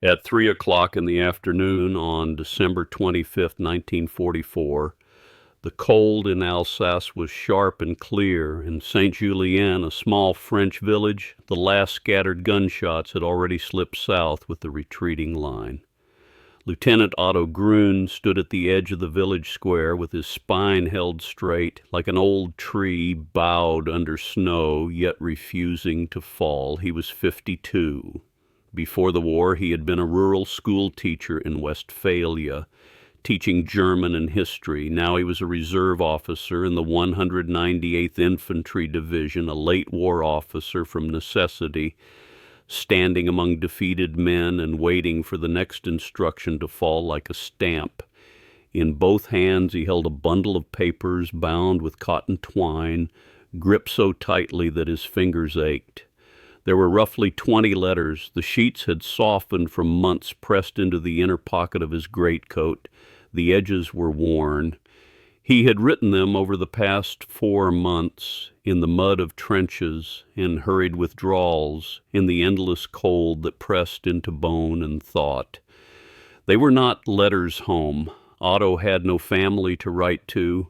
At 3 o'clock in the afternoon on December 25th, 1944, the cold in Alsace was sharp and clear. In Saint-Julien, a small French village, the last scattered gunshots had already slipped south with the retreating line. Lieutenant Otto Grün stood at the edge of the village square with his spine held straight, like an old tree bowed under snow, yet refusing to fall. He was 52. Before the war, he had been a rural school teacher in Westphalia, teaching German and history. Now he was a reserve officer in the 198th Infantry Division, a late war officer from necessity, standing among defeated men and waiting for the next instruction to fall like a stamp. In both hands he held a bundle of papers bound with cotton twine, gripped so tightly that his fingers ached. There were roughly 20 letters. The sheets had softened from months pressed into the inner pocket of his greatcoat. The edges were worn. He had written them over the past 4 months, in the mud of trenches, in hurried withdrawals, in the endless cold that pressed into bone and thought. They were not letters home. Otto had no family to write to.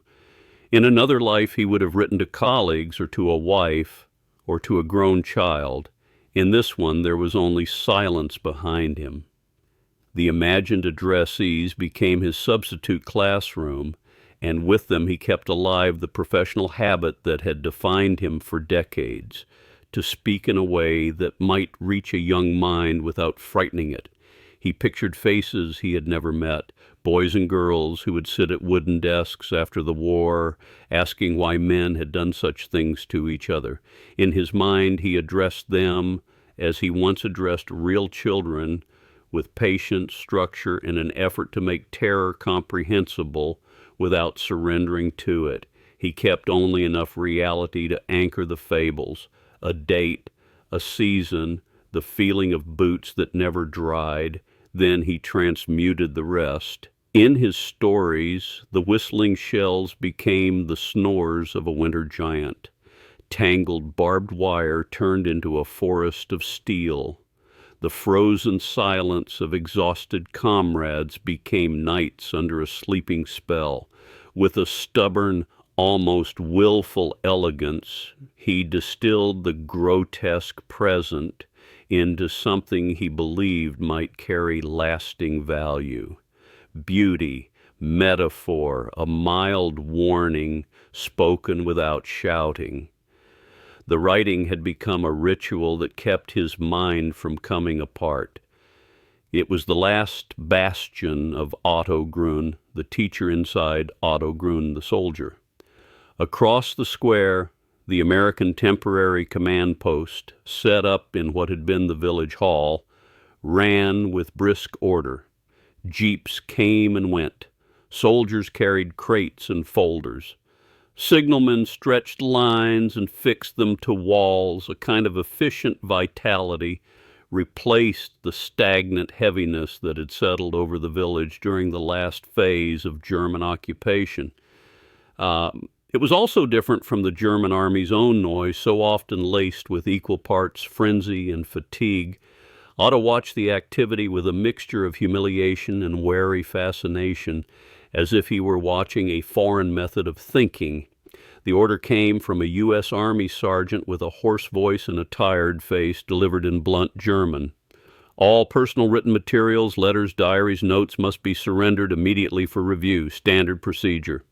In another life he would have written to colleagues or to a wife or to a grown child. In this one there was only silence behind him. The imagined addressees became his substitute classroom, and with them he kept alive the professional habit that had defined him for decades, to speak in a way that might reach a young mind without frightening it. He pictured faces he had never met, boys and girls who would sit at wooden desks after the war, asking why men had done such things to each other. In his mind he addressed them as he once addressed real children, with patience, structure, and an effort to make terror comprehensible without surrendering to it. He kept only enough reality to anchor the fables, a date, a season, the feeling of boots that never dried. Then he transmuted the rest. In his stories, the whistling shells became the snores of a winter giant. Tangled barbed wire turned into a forest of steel. The frozen silence of exhausted comrades became nights under a sleeping spell. With a stubborn, almost willful elegance, he distilled the grotesque present into something he believed might carry lasting value. Beauty, metaphor, a mild warning spoken without shouting. The writing had become a ritual that kept his mind from coming apart. It was the last bastion of Otto Grün, the teacher inside Otto Grün, the soldier. Across the square, the American temporary command post, set up in what had been the village hall, ran with brisk order. Jeeps came and went. Soldiers carried crates and folders. Signalmen stretched lines and fixed them to walls. A kind of efficient vitality replaced the stagnant heaviness that had settled over the village during the last phase of German occupation. It was also different from the German army's own noise, so often laced with equal parts frenzy and fatigue. Otto watched the activity with a mixture of humiliation and wary fascination, as if he were watching a foreign method of thinking. The order came from a U.S. Army sergeant with a hoarse voice and a tired face, delivered in blunt German. All personal written materials, letters, diaries, notes must be surrendered immediately for review. Standard procedure.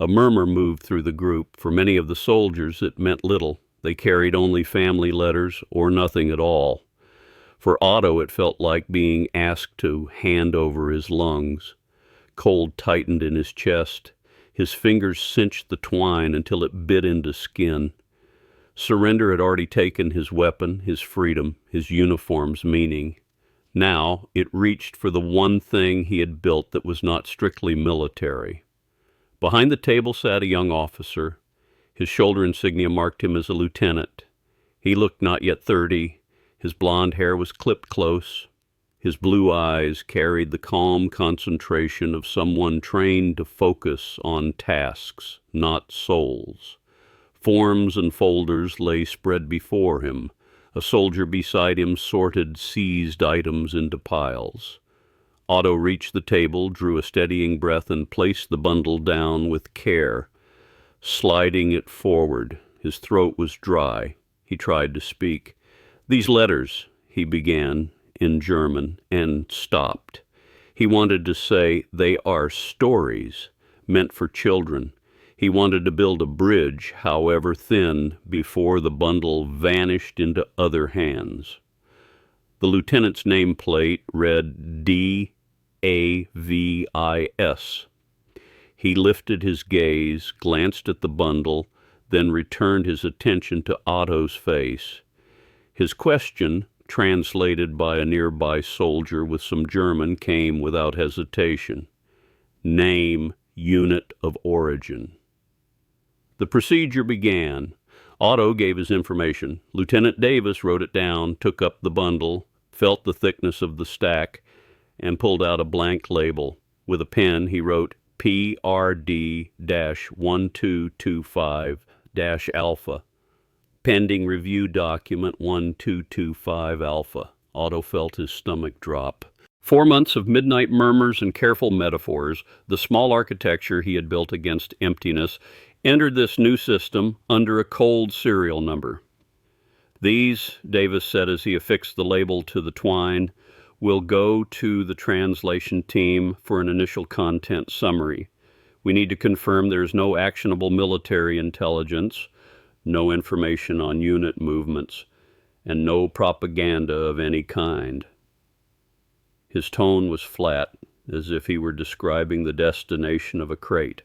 A murmur moved through the group. For many of the soldiers, it meant little. They carried only family letters or nothing at all. For Otto, it felt like being asked to hand over his lungs. Cold tightened in his chest. His fingers cinched the twine until it bit into skin. Surrender had already taken his weapon, his freedom, his uniform's meaning. Now it reached for the one thing he had built that was not strictly military. Behind the table sat a young officer. His shoulder insignia marked him as a lieutenant. He looked not yet 30. His blond hair was clipped close. His blue eyes carried the calm concentration of someone trained to focus on tasks, not souls. Forms and folders lay spread before him. A soldier beside him sorted seized items into piles. Otto reached the table, drew a steadying breath, and placed the bundle down with care, sliding it forward. His throat was dry. He tried to speak. "These letters," he began in German, and stopped. He wanted to say, "They are stories meant for children." He wanted to build a bridge, however thin, before the bundle vanished into other hands. The lieutenant's nameplate read DAVIS. He lifted his gaze, glanced at the bundle, then returned his attention to Otto's face. His question, translated by a nearby soldier with some German, came without hesitation. "Name, unit of origin." The procedure began. Otto gave his information. Lieutenant Davis wrote it down, took up the bundle, felt the thickness of the stack, and pulled out a blank label. With a pen, he wrote PRD-1225-Alpha. Pending review document 1225 Alpha. Otto felt his stomach drop. 4 months of midnight murmurs and careful metaphors, the small architecture he had built against emptiness, entered this new system under a cold serial number. "These," Davis said as he affixed the label to the twine, "will go to the translation team for an initial content summary. We need to confirm there is no actionable military intelligence, no information on unit movements, and no propaganda of any kind." His tone was flat, as if he were describing the destination of a crate.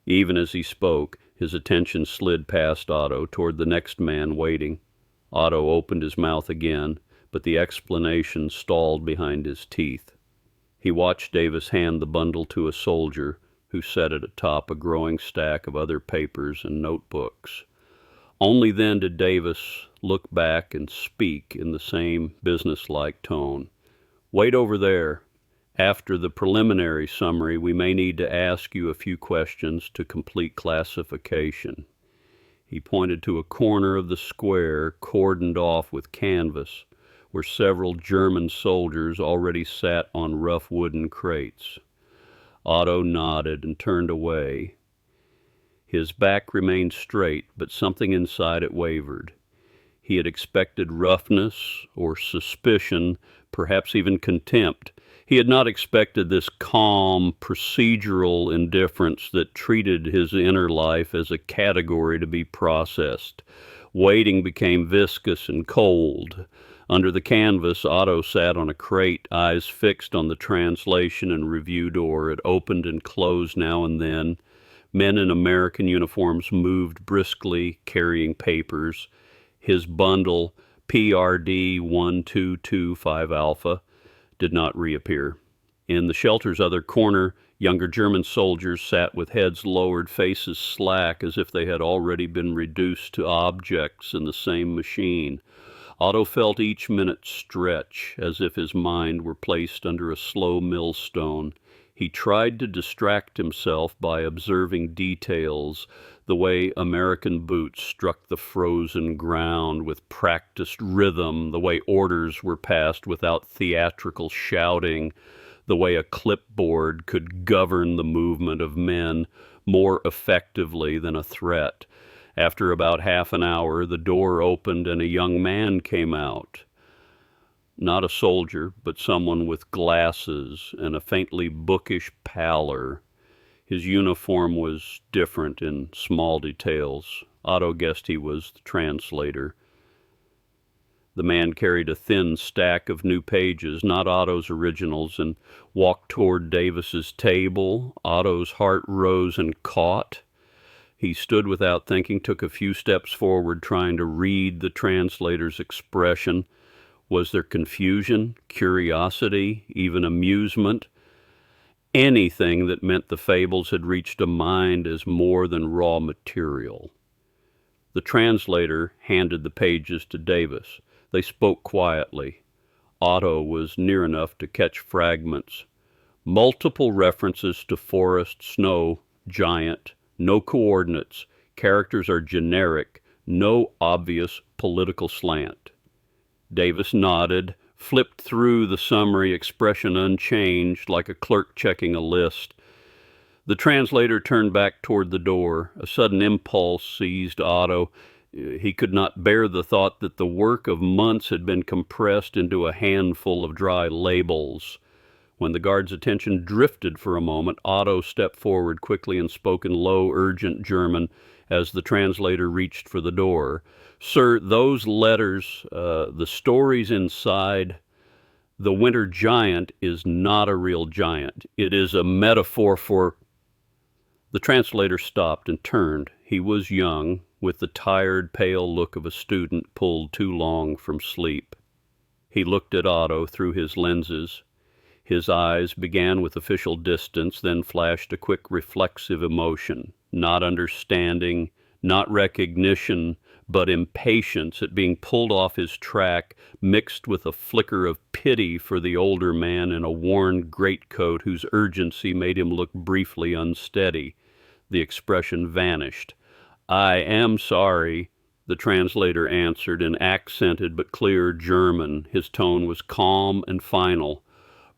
Even as he spoke, his attention slid past Otto toward the next man waiting. Otto opened his mouth again, but the explanation stalled behind his teeth. He watched Davis hand the bundle to a soldier who sat at atop a growing stack of other papers and notebooks. Only then did Davis look back and speak in the same businesslike tone. "Wait over there. After the preliminary summary, we may need to ask you a few questions to complete classification." He pointed to a corner of the square cordoned off with canvas, where several German soldiers already sat on rough wooden crates. Otto nodded and turned away. His back remained straight, but something inside it wavered. He had expected roughness or suspicion, perhaps even contempt. He had not expected this calm, procedural indifference that treated his inner life as a category to be processed. Waiting became viscous and cold. Under the canvas, Otto sat on a crate, eyes fixed on the translation and review door. It opened and closed now and then. Men in American uniforms moved briskly, carrying papers. His bundle, PRD-1225 Alpha, did not reappear. In the shelter's other corner, younger German soldiers sat with heads lowered, faces slack, as if they had already been reduced to objects in the same machine. Otto felt each minute stretch, as if his mind were placed under a slow millstone. He tried to distract himself by observing details, the way American boots struck the frozen ground with practiced rhythm, the way orders were passed without theatrical shouting, the way a clipboard could govern the movement of men more effectively than a threat. After about half an hour, the door opened and a young man came out. Not a soldier, but someone with glasses and a faintly bookish pallor. His uniform was different in small details. Otto guessed he was the translator. The man carried a thin stack of new pages, not Otto's originals, and walked toward Davis's table. Otto's heart rose and caught. He stood without thinking, took a few steps forward, trying to read the translator's expression. Was there confusion, curiosity, even amusement? Anything that meant the fables had reached a mind as more than raw material. The translator handed the pages to Davis. They spoke quietly. Otto was near enough to catch fragments. Multiple references to forest, snow, giant, no coordinates. Characters are generic, no obvious political slant. Davis nodded, flipped through the summary, expression unchanged, like a clerk checking a list. The translator turned back toward the door. A sudden impulse seized Otto. He could not bear the thought that the work of months had been compressed into a handful of dry labels. When the guard's attention drifted for a moment, Otto stepped forward quickly and spoke in low, urgent German as the translator reached for the door. "Sir, those letters, the stories inside, the winter giant is not a real giant. It is a metaphor for..." The translator stopped and turned. He was young, with the tired, pale look of a student pulled too long from sleep. He looked at Otto through his lenses. His eyes began with official distance, then flashed a quick reflexive emotion, not understanding, not recognition, but impatience at being pulled off his track, mixed with a flicker of pity for the older man in a worn greatcoat whose urgency made him look briefly unsteady. The expression vanished. "I am sorry," the translator answered in accented but clear German. His tone was calm and final.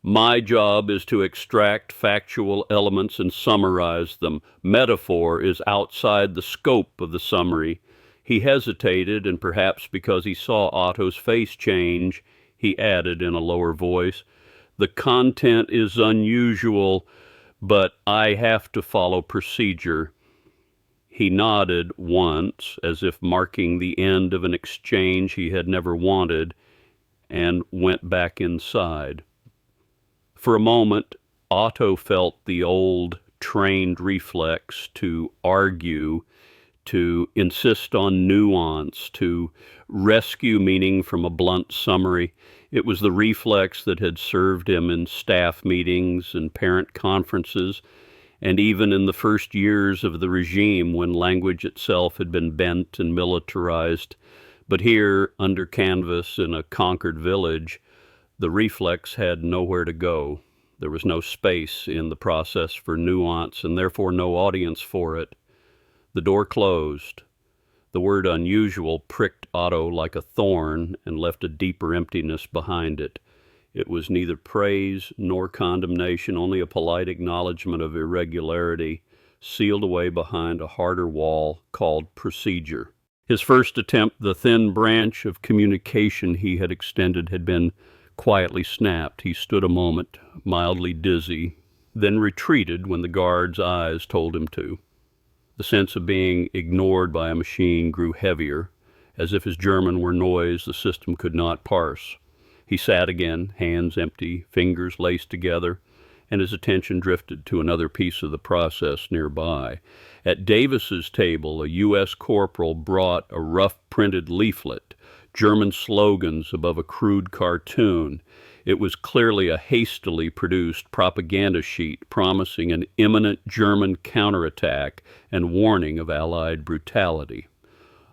"My job is to extract factual elements and summarize them. Metaphor is outside the scope of the summary." He hesitated, and perhaps because he saw Otto's face change, he added in a lower voice, "The content is unusual, but I have to follow procedure." He nodded once, as if marking the end of an exchange he had never wanted, and went back inside. For a moment, Otto felt the old, trained reflex to argue, to insist on nuance, to rescue meaning from a blunt summary. It was the reflex that had served him in staff meetings and parent conferences, and even in the first years of the regime when language itself had been bent and militarized. But here, under canvas in a conquered village, the reflex had nowhere to go. There was no space in the process for nuance, and therefore no audience for it. The door closed. The word unusual pricked Otto like a thorn and left a deeper emptiness behind it. It was neither praise nor condemnation, only a polite acknowledgement of irregularity, sealed away behind a harder wall called procedure. His first attempt, the thin branch of communication he had extended, had been quietly snapped. He stood a moment, mildly dizzy, then retreated when the guard's eyes told him to. The sense of being ignored by a machine grew heavier, as if his German were noise the system could not parse. He sat again, hands empty, fingers laced together, and his attention drifted to another piece of the process nearby. At Davis's table, a U.S. corporal brought a rough printed leaflet, German slogans above a crude cartoon. It was clearly a hastily produced propaganda sheet promising an imminent German counterattack and warning of Allied brutality.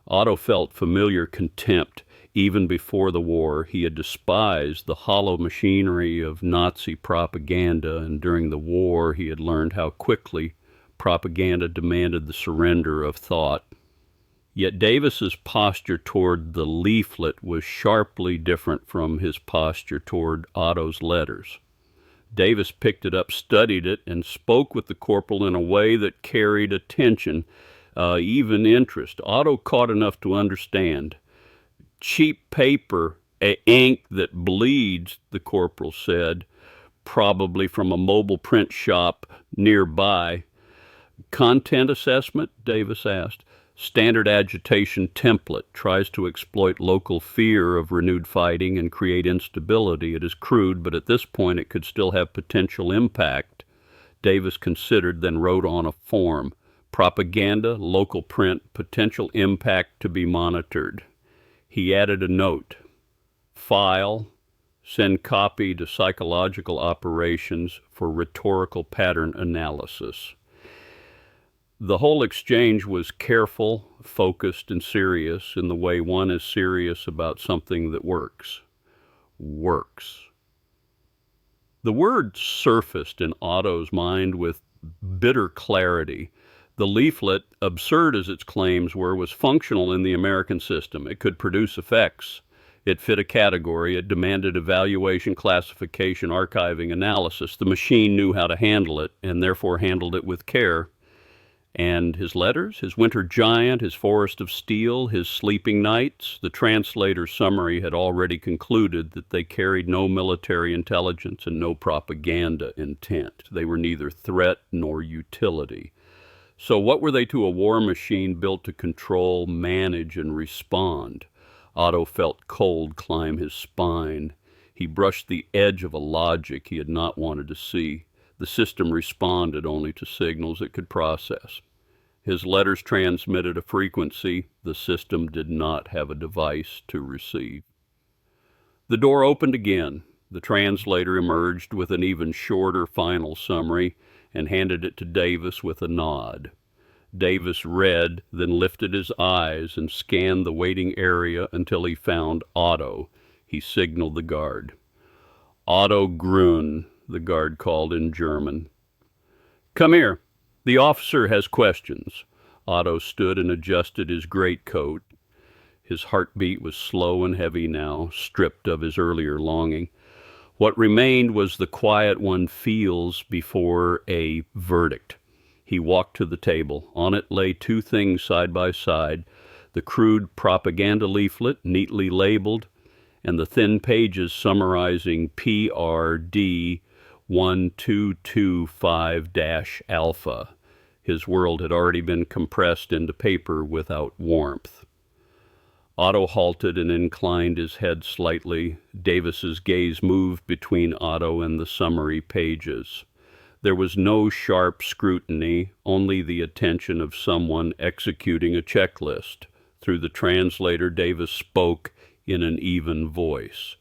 Otto felt familiar contempt. Even before the war, he had despised the hollow machinery of Nazi propaganda, and during the war he had learned how quickly propaganda demanded the surrender of thought. Yet Davis's posture toward the leaflet was sharply different from his posture toward Otto's letters. Davis picked it up, studied it, and spoke with the corporal in a way that carried attention, even interest. Otto caught enough to understand. "Cheap paper, ink that bleeds," the corporal said, "probably from a mobile print shop nearby." "Content assessment?" Davis asked. "Standard agitation template, tries to exploit local fear of renewed fighting and create instability. It is crude, but at this point it could still have potential impact." Davis considered, then wrote on a form. "Propaganda, local print, potential impact to be monitored." He added a note. "File, send copy to psychological operations for rhetorical pattern analysis." The whole exchange was careful, focused, and serious in the way one is serious about something that works. The word surfaced in Otto's mind with bitter clarity. The leaflet, absurd as its claims were, was functional in the American system. It could produce effects. It fit a category. It demanded evaluation, classification, archiving, analysis. The machine knew how to handle it, and therefore handled it with care. And his letters, his winter giant, his forest of steel, his sleeping nights, the translator's summary had already concluded that they carried no military intelligence and no propaganda intent. They were neither threat nor utility. So what were they to a war machine built to control, manage, and respond? Otto felt cold climb his spine. He brushed the edge of a logic he had not wanted to see. The system responded only to signals it could process. His letters transmitted a frequency. The system did not have a device to receive. The door opened again. The translator emerged with an even shorter final summary and handed it to Davis with a nod. Davis read, then lifted his eyes and scanned the waiting area until he found Otto. He signaled the guard. "Otto Grün," the guard called in German. "Come here. The officer has questions." Otto stood and adjusted his greatcoat. His heartbeat was slow and heavy now, stripped of his earlier longing. What remained was the quiet one feels before a verdict. He walked to the table. On it lay two things side by side, the crude propaganda leaflet, neatly labeled, and the thin pages summarizing PRD 1225-alpha. His world had already been compressed into paper without warmth. Otto halted and inclined his head slightly. Davis's gaze moved between Otto and the summary pages. There was no sharp scrutiny, only the attention of someone executing a checklist. Through the translator, Davis spoke in an even voice.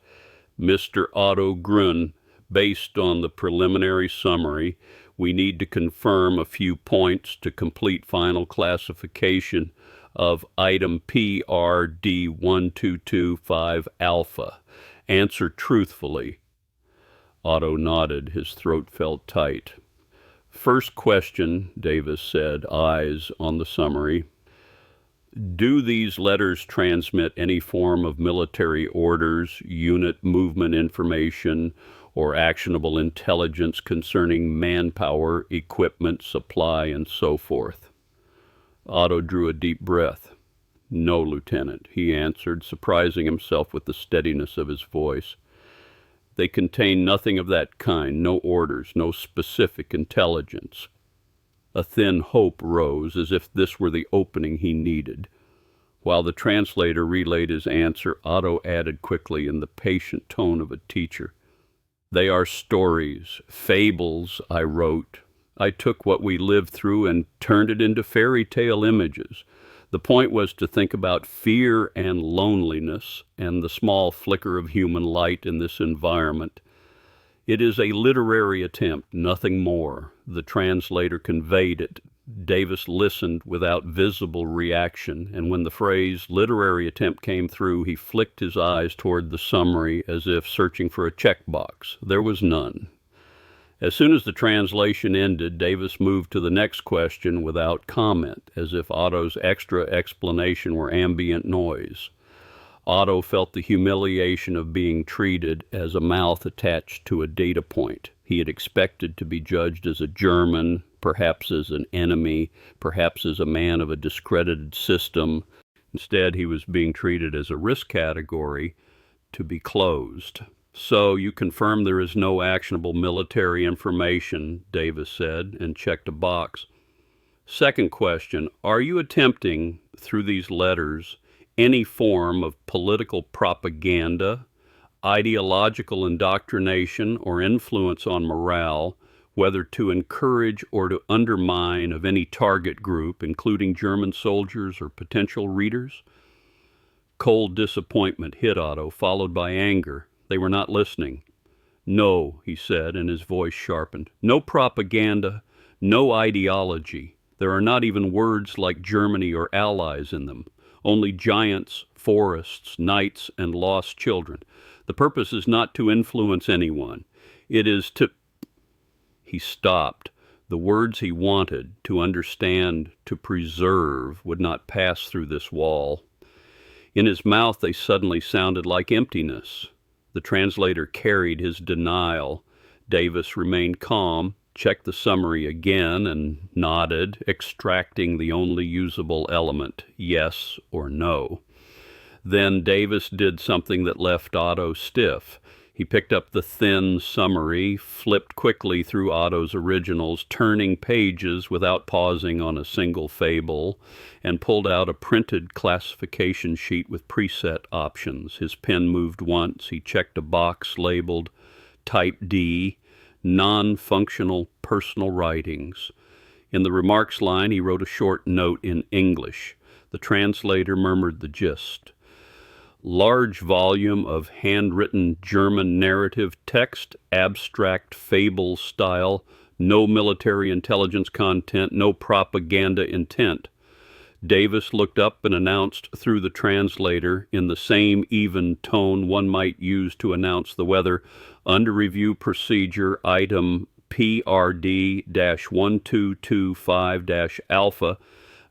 "Mr. Otto Grün, based on the preliminary summary, we need to confirm a few points to complete final classification of item PRD 1225-alpha. Answer truthfully." Otto nodded. His throat felt tight. "First question," Davis said, eyes on the summary. "Do these letters transmit any form of military orders, unit movement information, or actionable intelligence concerning manpower, equipment, supply, and so forth?" Otto drew a deep breath. "No, Lieutenant," he answered, surprising himself with the steadiness of his voice. "They contain nothing of that kind, no orders, no specific intelligence." A thin hope rose, as if this were the opening he needed. While the translator relayed his answer, Otto added quickly in the patient tone of a teacher, "They are stories, fables I wrote. I took what we lived through and turned it into fairy tale images. The point was to think about fear and loneliness and the small flicker of human light in this environment. It is a literary attempt, nothing more." The translator conveyed it. Davis listened without visible reaction, and when the phrase "literary attempt" came through, he flicked his eyes toward the summary as if searching for a checkbox. There was none. As soon as the translation ended, Davis moved to the next question without comment, as if Otto's extra explanation were ambient noise. Otto felt the humiliation of being treated as a mouth attached to a data point. He had expected to be judged as a German, perhaps as an enemy, perhaps as a man of a discredited system. Instead, he was being treated as a risk category to be closed. "So you confirm there is no actionable military information," Davis said, and checked a box. "Second question, are you attempting, through these letters, any form of political propaganda, ideological indoctrination, or influence on morale, whether to encourage or to undermine of any target group, including German soldiers or potential readers?" Cold disappointment hit Otto, followed by anger. They were not listening. "No," he said, and his voice sharpened. "No propaganda, no ideology. There are not even words like Germany or allies in them. Only giants, forests, nights, and lost children. The purpose is not to influence anyone. It is to—" He stopped. The words he wanted, to understand, to preserve, would not pass through this wall. In his mouth they suddenly sounded like emptiness. The translator carried his denial. Davis remained calm, checked the summary again, and nodded, extracting the only usable element, yes or no. Then Davis did something that left Otto stiff. He picked up the thin summary, flipped quickly through Otto's originals, turning pages without pausing on a single fable, and pulled out a printed classification sheet with preset options. His pen moved once. He checked a box labeled Type D, Non-Functional Personal Writings. In the remarks line, he wrote a short note in English. The translator murmured the gist. Large volume of handwritten German narrative text, abstract fable style, no military intelligence content, no propaganda intent. Davis looked up and announced through the translator in the same even tone one might use to announce the weather, under review procedure item PRD-1225-alpha.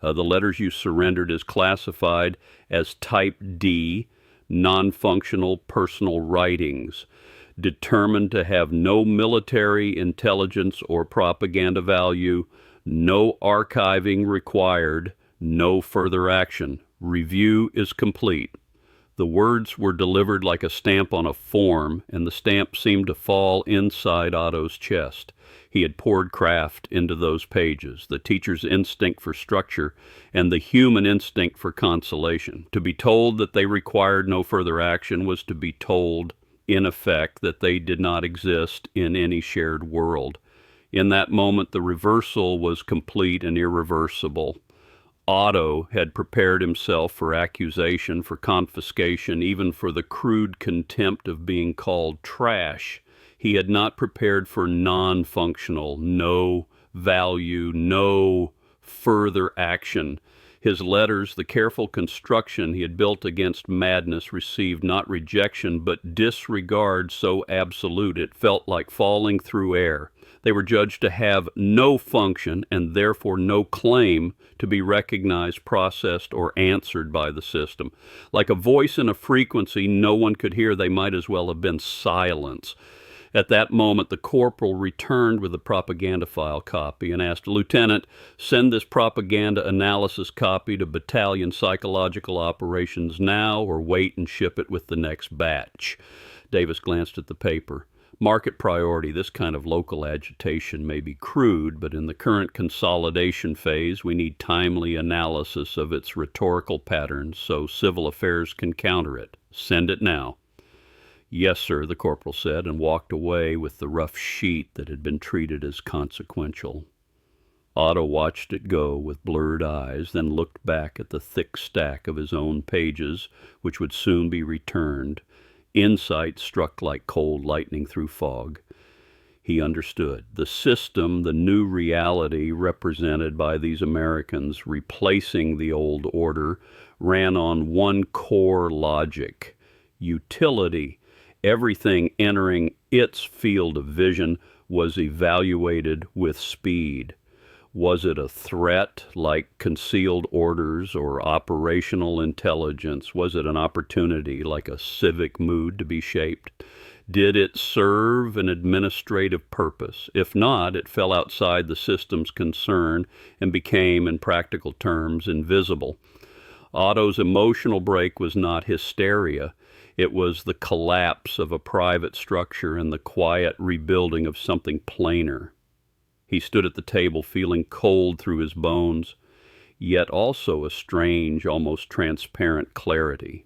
The letters you surrendered is classified as Type D, non-functional personal writings, determined to have no military intelligence or propaganda value, no archiving required, no further action. Review is complete. The words were delivered like a stamp on a form, and the stamp seemed to fall inside Otto's chest. He had poured craft into those pages, the teacher's instinct for structure and the human instinct for consolation. To be told that they required no further action was to be told, in effect, that they did not exist in any shared world. In that moment, the reversal was complete and irreversible. Otto had prepared himself for accusation, for confiscation, even for the crude contempt of being called trash. He had not prepared for non-functional, no value, no further action. His letters, the careful construction he had built against madness, received not rejection but disregard so absolute it felt like falling through air. They were judged to have no function and therefore no claim to be recognized, processed, or answered by the system. Like a voice in a frequency no one could hear, they might as well have been silence. At that moment, the corporal returned with the propaganda file copy and asked, "Lieutenant, send this propaganda analysis copy to Battalion Psychological Operations now, or wait and ship it with the next batch." Davis glanced at the paper. Market priority, this kind of local agitation may be crude, but in the current consolidation phase, we need timely analysis of its rhetorical patterns so civil affairs can counter it. Send it now. "Yes, sir," the corporal said, and walked away with the rough sheet that had been treated as consequential. Otto watched it go with blurred eyes, then looked back at the thick stack of his own pages, which would soon be returned. Insight struck like cold lightning through fog. He understood. The system, the new reality represented by these Americans replacing the old order, ran on one core logic: utility. Everything entering its field of vision was evaluated with speed. Was it a threat like concealed orders or operational intelligence? Was it an opportunity like a civic mood to be shaped? Did it serve an administrative purpose? If not, it fell outside the system's concern and became, in practical terms, invisible. Otto's emotional break was not hysteria. It was the collapse of a private structure and the quiet rebuilding of something plainer. He stood at the table feeling cold through his bones, yet also a strange, almost transparent clarity.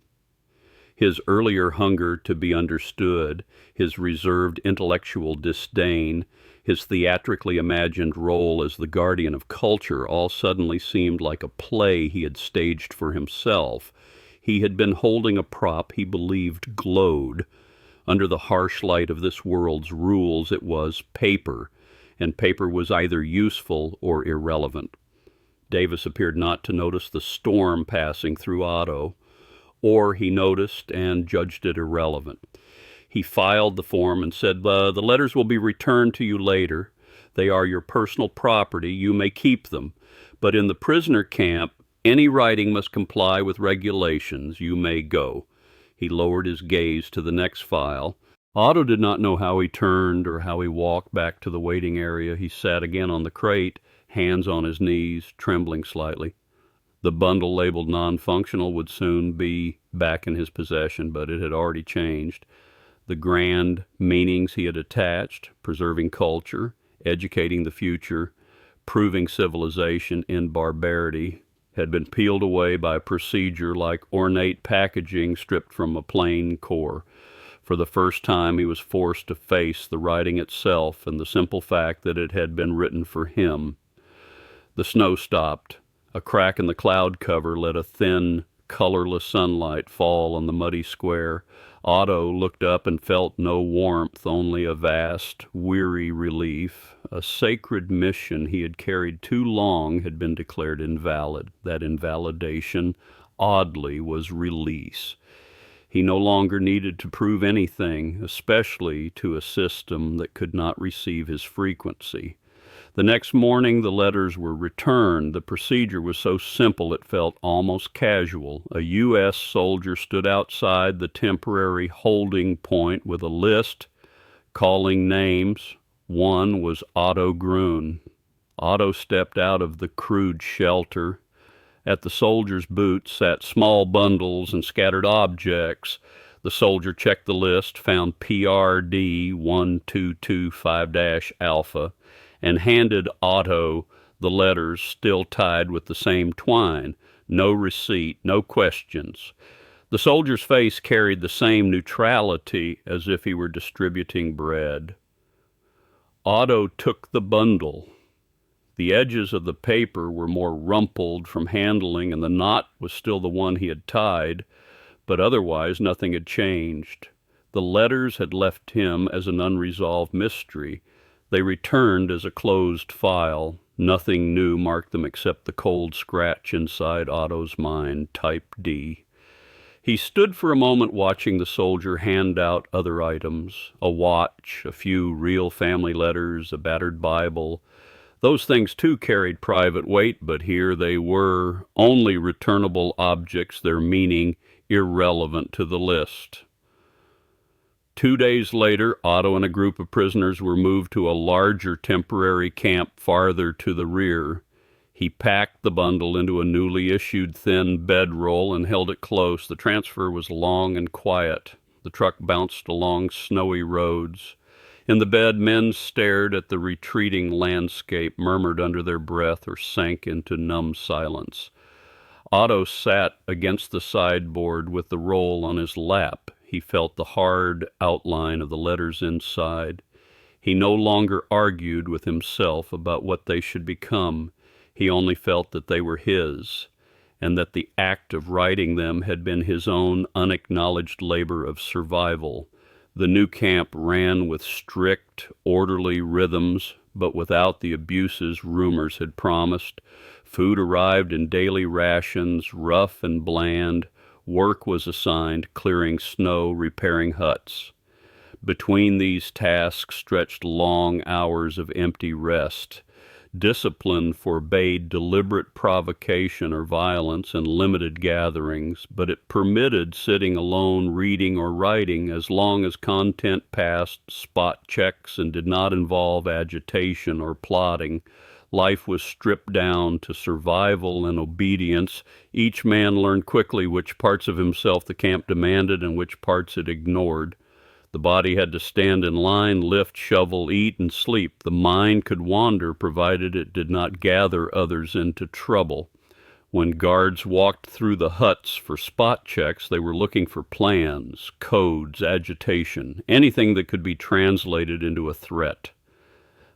His earlier hunger to be understood, his reserved intellectual disdain, his theatrically imagined role as the guardian of culture all suddenly seemed like a play he had staged for himself. He had been holding a prop he believed glowed. Under the harsh light of this world's rules, it was paper, and paper was either useful or irrelevant. Davis appeared not to notice the storm passing through Otto, or he noticed and judged it irrelevant. He filed the form and said, "The letters will be returned to you later." They are your personal property. You may keep them. But in the prisoner camp, any writing must comply with regulations. You may go." He lowered his gaze to the next file. Otto did not know how he turned or how he walked back to the waiting area. He sat again on the crate, hands on his knees, trembling slightly. The bundle labeled non-functional would soon be back in his possession, but it had already changed. The grand meanings he had attached, preserving culture, educating the future, proving civilization in barbarity, had been peeled away by procedure like ornate packaging stripped from a plain core. For the first time he was forced to face the writing itself and the simple fact that it had been written for him. The snow stopped. A crack in the cloud cover let a thin, colorless sunlight fall on the muddy square. Otto looked up and felt no warmth, only a vast, weary relief. A sacred mission he had carried too long had been declared invalid. That invalidation, oddly, was release. He no longer needed to prove anything, especially to a system that could not receive his frequency. The next morning the letters were returned. The procedure was so simple it felt almost casual. A U.S. soldier stood outside the temporary holding point with a list calling names. One was Otto Grün. Otto stepped out of the crude shelter. At the soldier's boot sat small bundles and scattered objects. The soldier checked the list, found PRD 1225-Alpha, and handed Otto the letters still tied with the same twine. No receipt, no questions. The soldier's face carried the same neutrality as if he were distributing bread. Otto took the bundle. The edges of the paper were more rumpled from handling, and the knot was still the one he had tied, but otherwise nothing had changed. The letters had left him as an unresolved mystery. They returned as a closed file. Nothing new marked them except the cold scratch inside Otto's mind, type D. He stood for a moment watching the soldier hand out other items, a watch, a few real family letters, a battered Bible. Those things too carried private weight, but here they were, only returnable objects, their meaning irrelevant to the list. 2 days later, Otto and a group of prisoners were moved to a larger temporary camp farther to the rear. He packed the bundle into a newly issued thin bedroll and held it close. The transfer was long and quiet. The truck bounced along snowy roads. In the bed, men stared at the retreating landscape, murmured under their breath, or sank into numb silence. Otto sat against the sideboard with the roll on his lap. He felt the hard outline of the letters inside. He no longer argued with himself about what they should become. He only felt that they were his, and that the act of writing them had been his own unacknowledged labor of survival. The new camp ran with strict, orderly rhythms, but without the abuses rumors had promised. Food arrived in daily rations, rough and bland. Work was assigned, clearing snow, repairing huts. Between these tasks stretched long hours of empty rest. Discipline forbade deliberate provocation or violence and limited gatherings, but it permitted sitting alone, reading or writing, as long as content passed spot checks and did not involve agitation or plotting. Life was stripped down to survival and obedience. Each man learned quickly which parts of himself the camp demanded and which parts it ignored. The body had to stand in line, lift, shovel, eat, and sleep. The mind could wander, provided it did not gather others into trouble. When guards walked through the huts for spot checks, they were looking for plans, codes, agitation, anything that could be translated into a threat.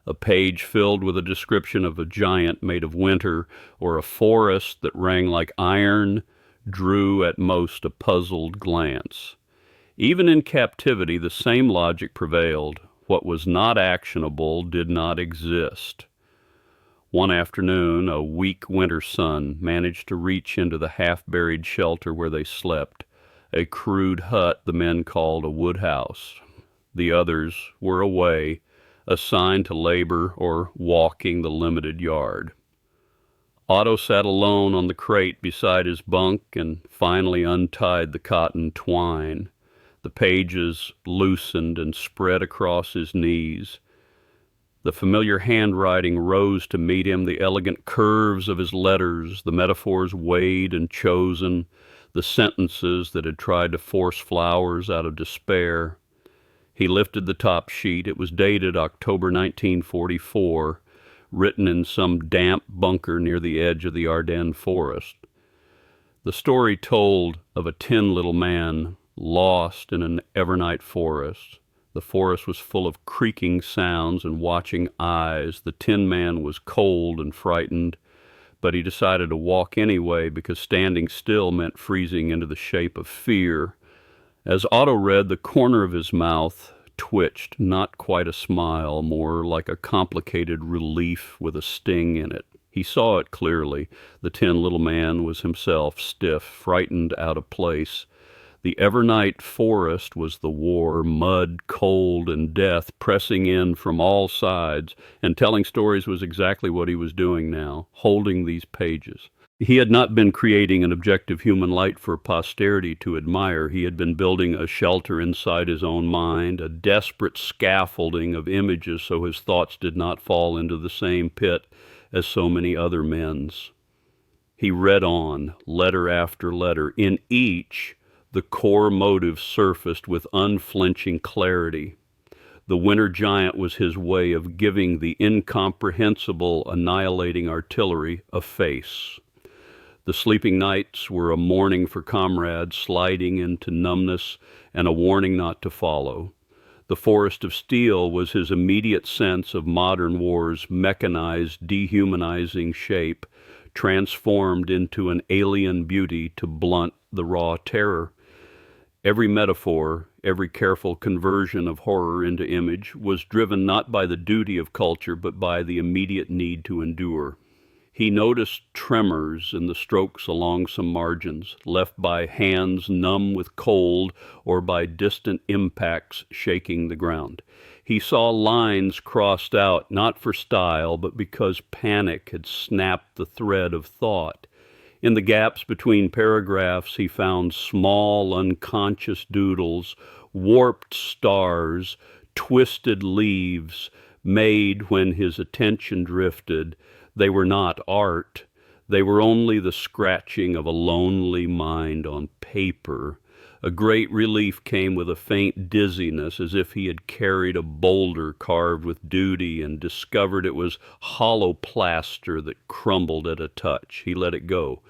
A page filled with a description of a giant made of winter, or a forest that rang like iron, drew at most a puzzled glance. Even in captivity, the same logic prevailed. What was not actionable did not exist. One afternoon, a weak winter sun managed to reach into the half-buried shelter where they slept, a crude hut the men called a wood house. The others were away, assigned to labor or walking the limited yard. Otto sat alone on the crate beside his bunk and finally untied the cotton twine. The pages loosened and spread across his knees. The familiar handwriting rose to meet him, the elegant curves of his letters, the metaphors weighed and chosen, the sentences that had tried to force flowers out of despair. He lifted the top sheet. It was dated October 1944, written in some damp bunker near the edge of the Ardennes forest. The story told of a tin little man lost in an evernight forest. The forest was full of creaking sounds and watching eyes. The Tin Man was cold and frightened, but he decided to walk anyway because standing still meant freezing into the shape of fear. As Otto read, the corner of his mouth twitched, not quite a smile, more like a complicated relief with a sting in it. He saw it clearly. The tin little man was himself, stiff, frightened, out of place. The evernight forest was the war, mud, cold, and death pressing in from all sides, and telling stories was exactly what he was doing now, holding these pages. He had not been creating an objective human light for posterity to admire. He had been building a shelter inside his own mind, a desperate scaffolding of images so his thoughts did not fall into the same pit as so many other men's. He read on, letter after letter. In each, the core motive surfaced with unflinching clarity. The winter giant was his way of giving the incomprehensible, annihilating artillery a face. The sleeping nights were a morning for comrades sliding into numbness and a warning not to follow. The forest of steel was his immediate sense of modern war's mechanized, dehumanizing shape, transformed into an alien beauty to blunt the raw terror. Every metaphor, every careful conversion of horror into image was driven not by the duty of culture, but by the immediate need to endure. He noticed tremors in the strokes along some margins, left by hands numb with cold or by distant impacts shaking the ground. He saw lines crossed out, not for style, but because panic had snapped the thread of thought. In the gaps between paragraphs, he found small, unconscious doodles, warped stars, twisted leaves, made when his attention drifted. They were not art. They were only the scratching of a lonely mind on paper. A great relief came with a faint dizziness, as if he had carried a boulder carved with duty and discovered it was hollow plaster that crumbled at a touch. He let it go.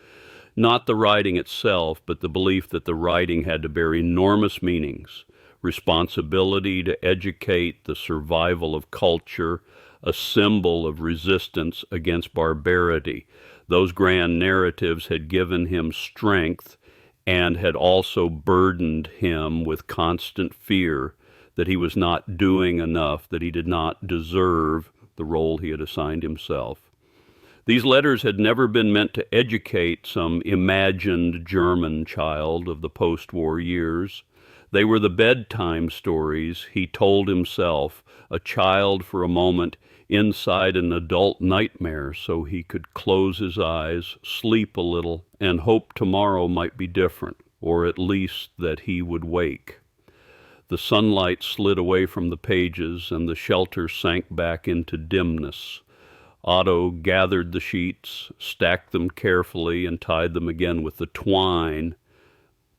Not the writing itself, but the belief that the writing had to bear enormous meanings. Responsibility to educate, the survival of culture, a symbol of resistance against barbarity. Those grand narratives had given him strength and had also burdened him with constant fear that he was not doing enough, that he did not deserve the role he had assigned himself. These letters had never been meant to educate some imagined German child of the post-war years. They were the bedtime stories he told himself, a child for a moment inside an adult nightmare, so he could close his eyes, sleep a little, and hope tomorrow might be different, or at least that he would wake. The sunlight slid away from the pages, and the shelter sank back into dimness. Otto gathered the sheets, stacked them carefully, and tied them again with the twine.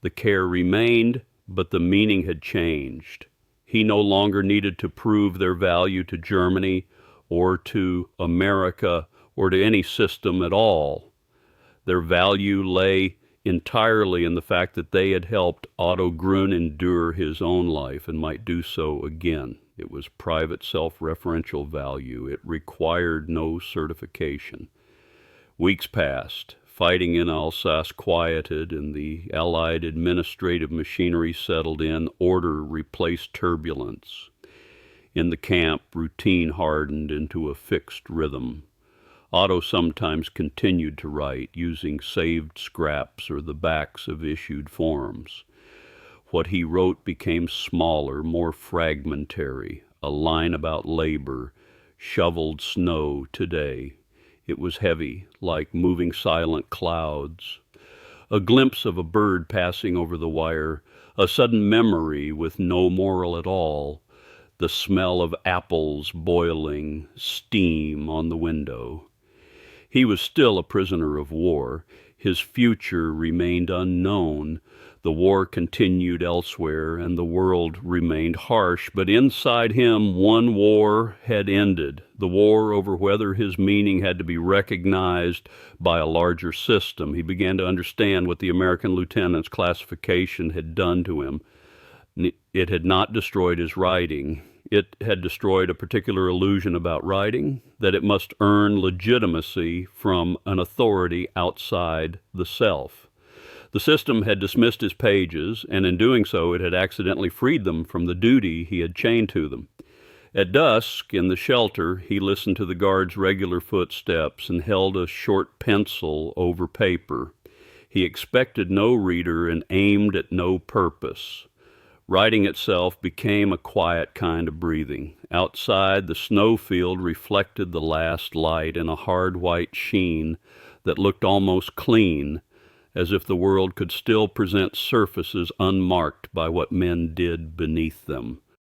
The care remained, but the meaning had changed. He no longer needed to prove their value to Germany or to America or to any system at all. Their value lay entirely in the fact that they had helped Otto Grün endure his own life and might do so again. It was private self-referential value. It required no certification. Weeks passed. Fighting in Alsace quieted, and the Allied administrative machinery settled in. Order replaced turbulence. In the camp, routine hardened into a fixed rhythm. Otto sometimes continued to write, using saved scraps or the backs of issued forms. What he wrote became smaller, more fragmentary, a line about labor, shoveled snow today. It was heavy, like moving silent clouds. A glimpse of a bird passing over the wire, a sudden memory with no moral at all, the smell of apples boiling, steam on the window. He was still a prisoner of war. His future remained unknown. The war continued elsewhere, and the world remained harsh, but inside him one war had ended, the war over whether his meaning had to be recognized by a larger system. He began to understand what the American lieutenant's classification had done to him. It had not destroyed his writing. It had destroyed a particular illusion about writing, that it must earn legitimacy from an authority outside the self. The system had dismissed his pages, and in doing so it had accidentally freed them from the duty he had chained to them. At dusk, in the shelter, he listened to the guard's regular footsteps and held a short pencil over paper. He expected no reader and aimed at no purpose. Writing itself became a quiet kind of breathing. Outside, the snowfield reflected the last light in a hard white sheen that looked almost clean, as if the world could still present surfaces unmarked by what men did beneath them.